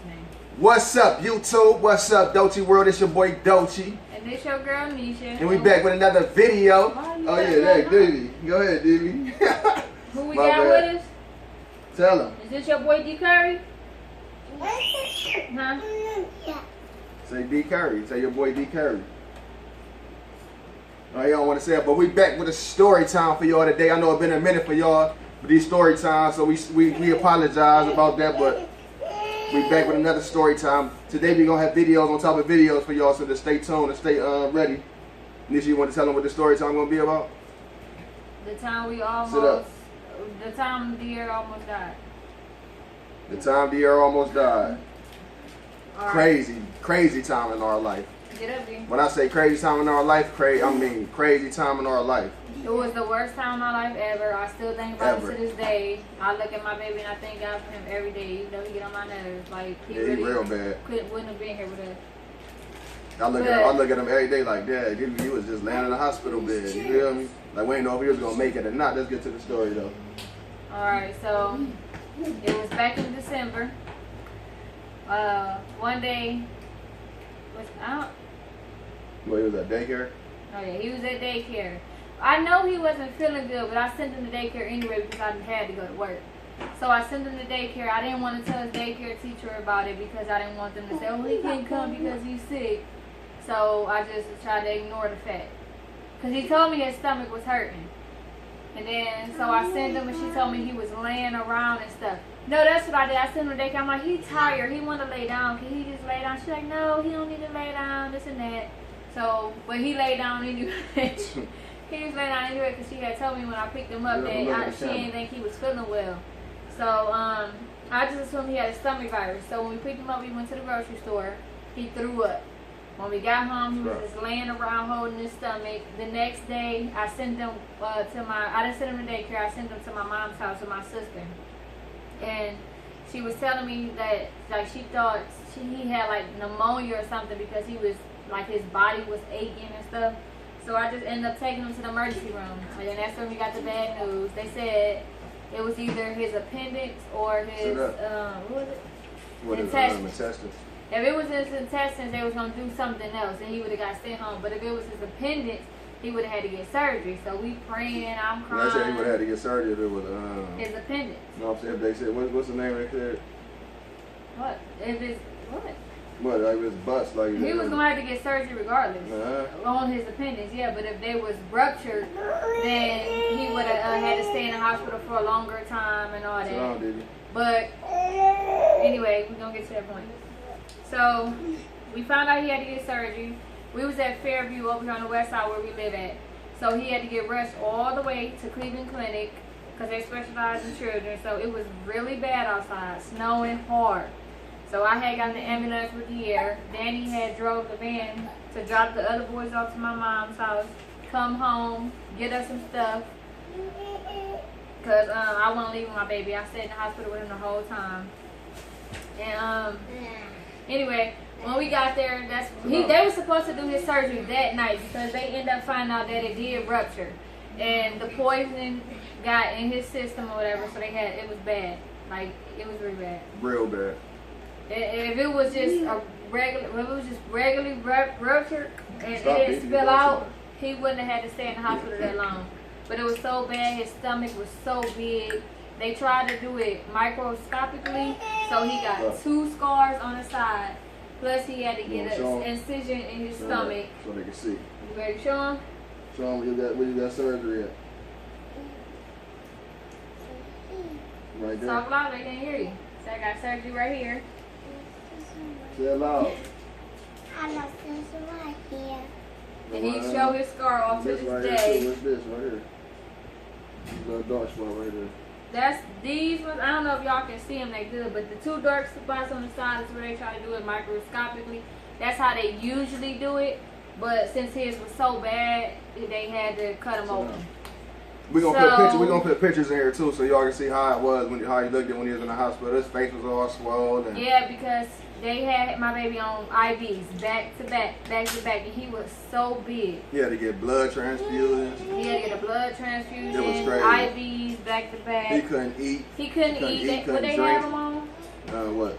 name. What's up, YouTube? What's up, Dochi World? It's your boy Dochi. And this your girl Nisha. And we back with another video. Oh yeah, that Diddy. Go ahead, Diddy. Who we got with us? Tell him. Is this your boy D Curry? Huh? Say D Curry. Say your boy D Curry. Oh, you don't want to say it, but we back with a story time for y'all today. I know it's been a minute for y'all with these story times, so we apologize about that, but we back with another story time. Today we gonna have videos on top of videos for y'all, so just stay tuned and stay ready. Nisha, you want to tell them what the story time gonna be about? The time the time the year almost died. The time the year almost died. All right. Crazy time in our life. Get up, D. When I say crazy time in our life, I mean crazy time in our life. It was the worst time in my life ever. I still think about it to this day. I look at my baby and I thank God for him every day, even though he get on my nerves. Like he really real bad. wouldn't have been here with us. I look at him every day like, Dad, you was just laying in the hospital bed. You feel me? Like we ain't know if he was gonna make it or not. Let's get to the story though. All right, so it was back in December. One day, Well, he was at daycare? Oh yeah, he was at daycare. I know he wasn't feeling good, but I sent him to daycare anyway because I had to go to work. So I sent him to daycare. I didn't want to tell his daycare teacher about it because I didn't want them to say, oh, he can't come because he's sick. So I just tried to ignore the fact. Because he told me his stomach was hurting. And then, so I sent him and she told me he was laying around and stuff. No, that's what I did. I sent him to daycare. I'm like, he's tired. He want to lay down. Can he just lay down? She's like, no, he don't need to lay down, this and that. So, but he laid down anyway. He was laying down anyway because she had told me when I picked him up that she didn't think he was feeling well. So, I just assumed he had a stomach virus. So when we picked him up, we went to the grocery store. He threw up. When we got home, he was just laying around holding his stomach. The next day, I sent him I didn't send him to daycare. I sent him to my mom's house with my sister. And she was telling me that, like, she thought he had, like, pneumonia or something because he was, like, his body was aching and stuff. So I just ended up taking him to the emergency room. And then that's when we got the bad news. They said it was either his appendix or his, what was it? Intestines. If it was his intestines, they was going to do something else and he would have got sent home. But if it was his appendix, he would have had to get surgery. So we praying, I'm crying. They said he would have had to get surgery if it was his appendix. No, I'm saying if they said, what's the name they said? What? If it's, what? What, like his bust? Like he was going to have to get surgery regardless on his appendix, yeah. But if they was ruptured, then he would have had to stay in the hospital for a longer time and all that. But anyway, we're going to get to that point. So we found out he had to get surgery. We was at Fairview over here on the west side where we live at. So he had to get rushed all the way to Cleveland Clinic because they specialize in children. So it was really bad outside, snowing hard. So I had gotten the ambulance with the air. Danny had drove the van to drop the other boys off to my mom's house, come home, get us some stuff. Because I wasn't leaving my baby. I stayed in the hospital with him the whole time. And anyway, when we got there, they were supposed to do his surgery that night because they ended up finding out that it did rupture. And the poison got in his system or whatever, so it was bad. Like, it was really bad. Real bad. If it was just regularly ruptured and it didn't spill out, he wouldn't have had to stay in the hospital that long. But it was so bad, his stomach was so big. They tried to do it microscopically, so he got 2 scars on the side. Plus he had to get an incision in his stomach. So they can see. You ready to show him? Show him where you got surgery at. Right there. Talk loud, they can't hear you. So I got surgery right here. Say it loud. I got surgery right here. And he showed his scar off to this day. What's this right here? This dark spot right there. That's these ones. I don't know if y'all can see them that good, but the 2 dark spots on the side is where they try to do it microscopically. That's how they usually do it. But since his was so bad, they had to cut him open. We're gonna put pictures in here too, so y'all can see how it was how he looked at when he was in the hospital. His face was all swollen. Yeah, because they had my baby on IVs back to back, and he was so big. He had to get blood transfusions. He had to get a blood transfusion. It was crazy. IVs back to back. He couldn't eat. He couldn't eat. What they have him on? What?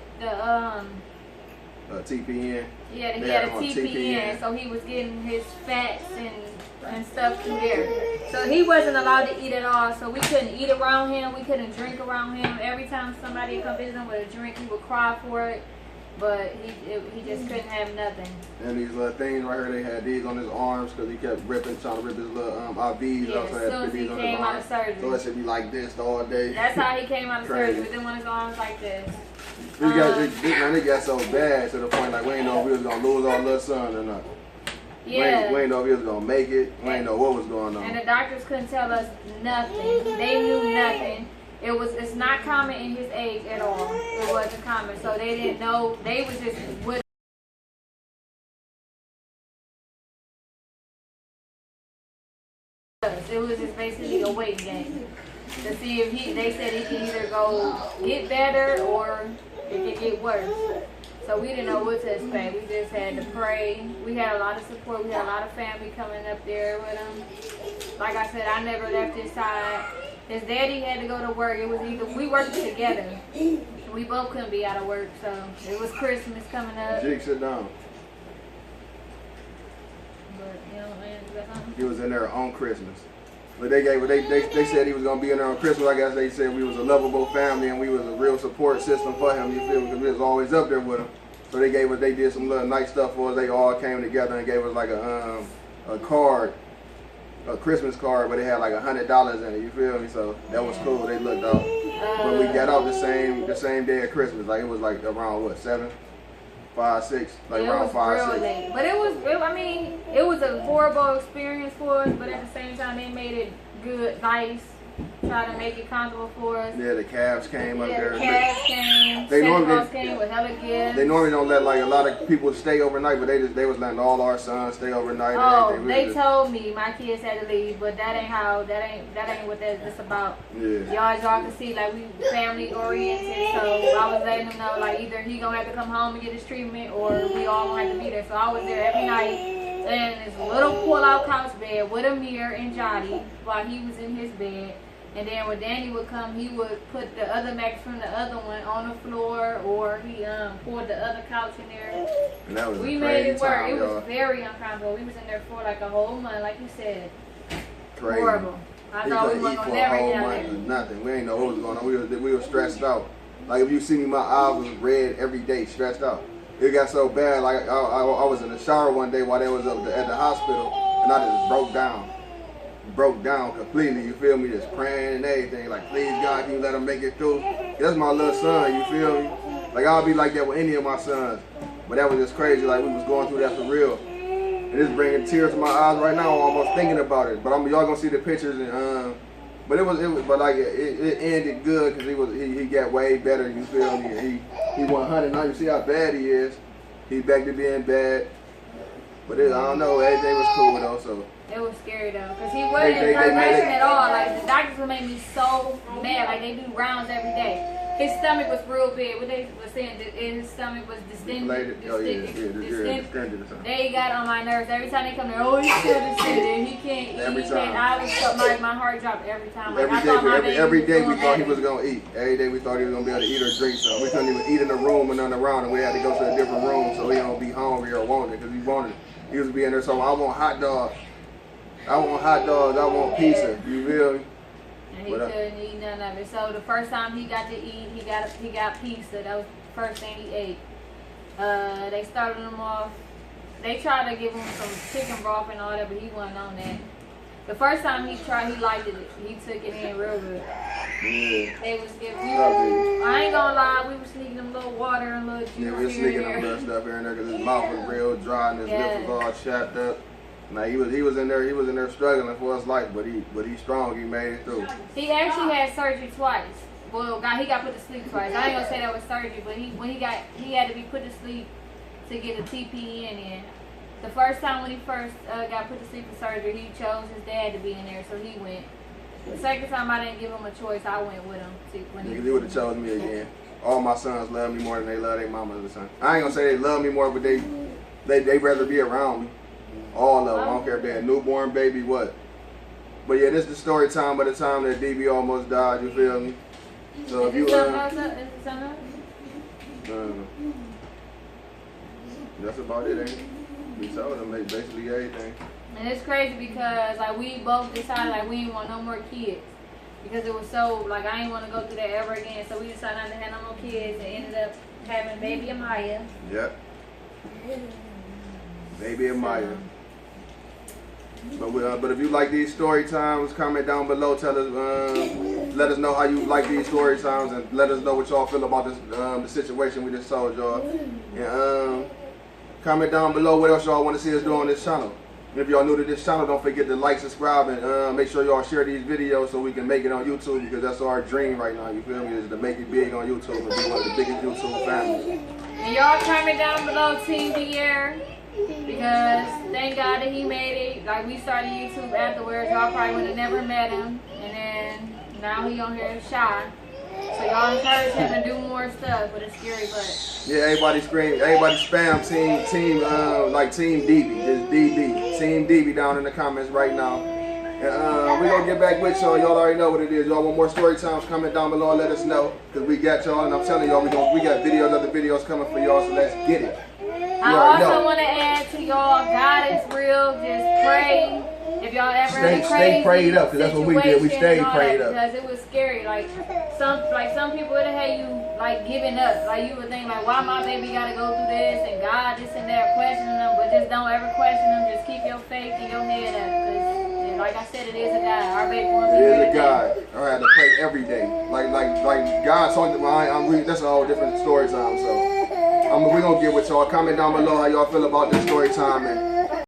The TPN. Yeah, he They had had a him on TPN, TPN. so he was getting his fats and stuff through there. So he wasn't allowed to eat at all, so we couldn't eat around him, we couldn't drink around him. Every time somebody would come visit him with a drink, he would cry for it, but he just couldn't have nothing. And these little things right here, they had these on his arms because he kept trying to rip his little IVs. Yeah, Also as had soon as he these on his came out arms. of surgery. So it should be like this all day. That's how he came out of Crazy. surgery, with them on his arms like this. It got so bad to the point like we ain't know if we was gonna lose our little son or not. Yeah. We ain't know if he was gonna make it. We ain't know what was going on. And the doctors couldn't tell us nothing. They knew nothing. It's not common in his age at all. It wasn't common. So they didn't know. They was just with us. It was just basically a waiting game to see if they said he can either go get better or it can get worse. So we didn't know what to expect. We just had to pray. We had a lot of support. We had a lot of family coming up there with him. Like I said, I never left his side. His daddy had to go to work. It was either we worked together. We both couldn't be out of work, so it was Christmas coming up. Jake, sit down. But you know, man, you got something? He was in there on Christmas. But they said he was gonna be in there on Christmas. I guess they said we was a lovable family and we was a real support system for him. You feel me? Because we was always up there with him. So they did some little nice stuff for us. They all came together and gave us like a card, a Christmas card, but it had like $100 in it. You feel me? So that was cool. They looked out. But we got out the same day of Christmas. Like it was like around what, 7, 5, 6, like It around was 5, real 6. late. But it was a horrible experience for us, but at the same time they made it good, nice, try to make it comfortable for us. Yeah, the Cavs came up Yeah, there. the Cavs came, They Santa normally- Claus came with hella gifts. They normally don't let like a lot of people stay overnight, but they was letting all our sons stay overnight. And Oh, everything. We they was told me my kids had to leave, but that ain't what that's about. Yeah. Y'all can see like we family oriented, so I was letting them know like either he gonna have to come home and get his treatment or we all gonna have to be there. So I was there every night in this little pull-out couch bed with a mirror and Johnny while he was in his bed. And then when Danny would come, he would put the other mattress from the other one on the floor, or he poured the other couch in there. And that was We a made crazy it work. time, It y'all. was very uncomfortable. We was in there for like a whole month, like you said. Crazy. Horrible. I He thought we couldn't weren't eat gonna for a never whole get out month there. or nothing. We ain't know what was going on. We were stressed out. Like if you see me, my eyes was red every day, stressed out. It got so bad. Like I was in the shower one day while they was up at the hospital, and I just broke down completely. You feel me? Just praying and everything. Like, please God, can you let him make it through? That's my little son. You feel me? Like I'll be like that with any of my sons. But that was just crazy. Like we was going through that for real. And it's bringing tears to my eyes right now. I'm almost thinking about it. But y'all gonna see the pictures and but it ended good because he got way better. You feel me? He 100 now. You see how bad he is. He's back to being bad. But I don't know. Everything was cool though. So It was scary though, because he wasn't in progression at all. Like the doctors would make me so mad. Like they do rounds every day. His stomach was real big. What they were saying, that his stomach was distended. distended or something. They got on my nerves every time they come there. Oh, he's still distended. He can't eat. Every He can't. time. I was my heart dropped every time. Like, I thought my baby Every was day we doing thought he better. was gonna eat. Every day we thought he was gonna be able to eat or drink something. We couldn't even eat in the room and none around, and we had to go to a different room so he don't be hungry or want it because he wanted it. He was being there. So I want hot dogs. I want pizza. You feel me? And he couldn't eat none of it. So the first time he got to eat, he got pizza. That was the first thing he ate. They started him off. They tried to give him some chicken broth and all that, but he wasn't on that. The first time he tried, he liked it. He took it in real good. Yeah. They was giving. I ain't gonna lie, we were sneaking him little water and little juice Yeah, we were here sneaking and him there. little stuff here and there because his mouth was real dry and his lips was all chapped up. Now he was in there struggling for his life, but he's strong. He made it through. He actually had surgery twice. Well, he got put to sleep twice. I ain't gonna say that was surgery, but he had to be put to sleep to get a TPN in. The first time when he first got put to sleep for surgery, he chose his dad to be in there, so he went. The second time I didn't give him a choice, I went with him. He would have chosen me again. All my sons love me more than they love their mama or something. I ain't gonna say they love me more, but they rather be around me. All of them. I don't care if they're a newborn baby, what. But yeah, this is the story time by the time that DB almost died, you feel me? So if you Is it something else? That's about it, ain't it? We told them like basically everything. And it's crazy because like we both decided like we didn't want no more kids because it was so like I didn't want to go through that ever again. So we decided not to have no more kids and ended up having baby Amaya. Yep. Baby Amaya. But if you like these story times, comment down below. Tell us, let us know how you like these story times, and let us know what y'all feel about this the situation we just told y'all. And comment down below what else y'all want to see us do on this channel. And if y'all new to this channel, don't forget to like, subscribe, and make sure y'all share these videos so we can make it on YouTube, because that's our dream right now. You feel me? Is to make it big on YouTube and be one of the biggest YouTube families. And y'all comment down below Team Dier. Because thank God that he made it. Like we started YouTube afterwards, y'all probably would have never met him, and then now he on here shy. So y'all encourage him to do more stuff, but it's scary. But yeah, everybody scream, everybody spam team like Team DB, just DB, Team DB down in the comments right now. And we gonna get back with y'all. Y'all already know what it is. Y'all want more story times? Comment down below and let us know, cause we got y'all, and I'm telling y'all we got videos, other videos coming for y'all. So let's get it. I also want to add to y'all, God is real. Just pray. If y'all ever stay prayed up, because that's what we did. We stayed prayed up. Because it was scary. Like some people would have had you like giving up. Like you would think like, why my baby gotta go through this, and God this and that, questioning them. But just don't ever question them. Just keep your faith and your head up. Because like I said, it is a God. Our baby wants to be It is a God. I had to pray every day. Like God talked to me. That's a whole different story time. So we're gonna get with y'all. Comment down below how y'all feel about this story time, and